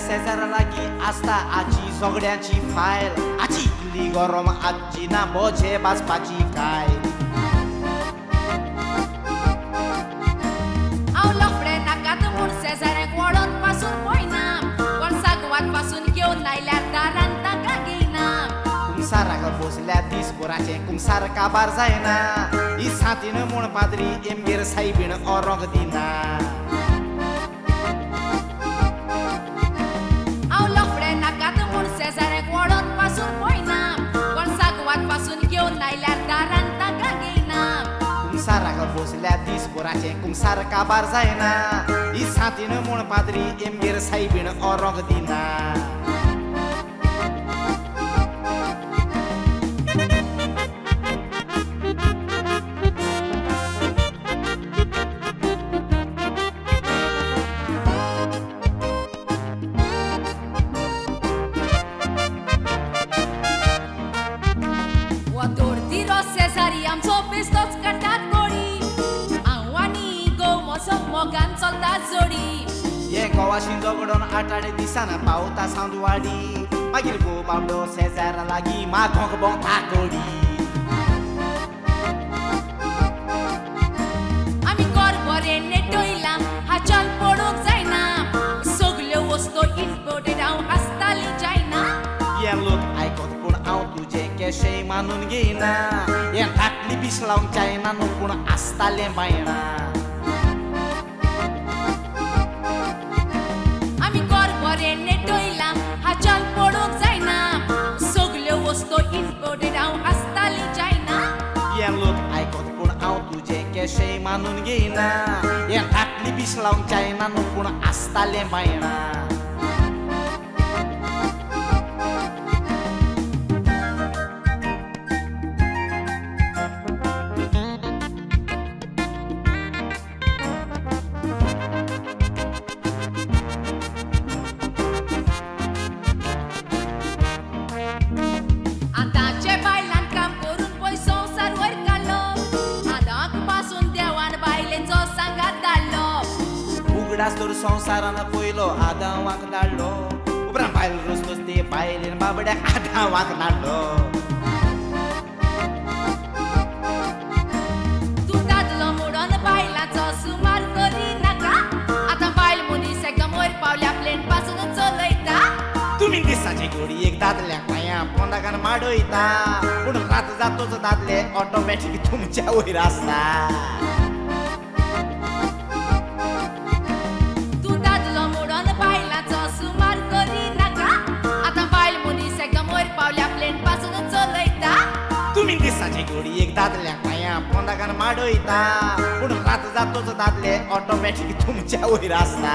शेजारा लागी आसता आजी झगड्याची फायल आजी इल्ली गरम आजी ना बोझे बाचपाची काय हांव लफडे नाकात म्हूण शेजाऱ्याक वळोन पासून पळयना कोण सागवात पासून घेवन आयल्यार दारान ताका घेयना कुंसाराक बसल्या दिसभराचे कुंसार काबार जायना ही सातीन म्हूण पाद्री एमगेर सायबीण ओरोंक दिना हांव लफडे नाकात म्हूण शेजाऱ्याक वळोन पासून पळयना कोण सागवात पासून घेवन आयल्यार दारान ताका घेयना कुंसाराक बसल्या दिसभराचे कुंसार काबार जायना ही सातीन म्हूण पाद्री एमगेर सायबीण ओरोंक दिना गोवाशी झगडोन आठाडे दिसान पावता सांदवाडी मागीर गो बाबडो शेजारा लागी मागोंक भोंवता गोडी आमी घर बरें नेटयलां हाच्यान पडूंक जायना सगल्यो वस्तू इम्पोर्टेड हांव आसताली जायना हे लोक आयकत पूण हांव तुजें केशें मानून घेयना हे धाकली बीस लावंक जायना न्हू पूण आसतालें बायणा नेटयलां हाच्यान पडूंक जायना सगल्यो वस्तू इम्पोर्टेड हांव आसताली जायना हे लोक आयकत पूण हांव तुजें केशें मानून घेयना हे धाकली बीस लावंक जायना न्हू पूण आसतालें बायणा तर संवसारान पयलो आदावाक धाडलो उपरांत बायल रचलोच ते बायलेन बाबड्याक आदावाक धाडलो तूं दादलो म्हणून बायलांचो सुमार करिनाका आतां बायल मनीस एका वयर पावल्या प्लेन पासून चलयता तुमी दिसाची घडी एक दादल्याक पांयां पोंदाकान माडयता पूण रात जातोच दादले ऑटोमॅटीक तुमच्या वयर आसता दिसाची घडी एक दादल्याक पांयां पोंदाकान माडयता पूण रात जातोच दादले ऑटोमॅटीक तुमच्या वयर आसता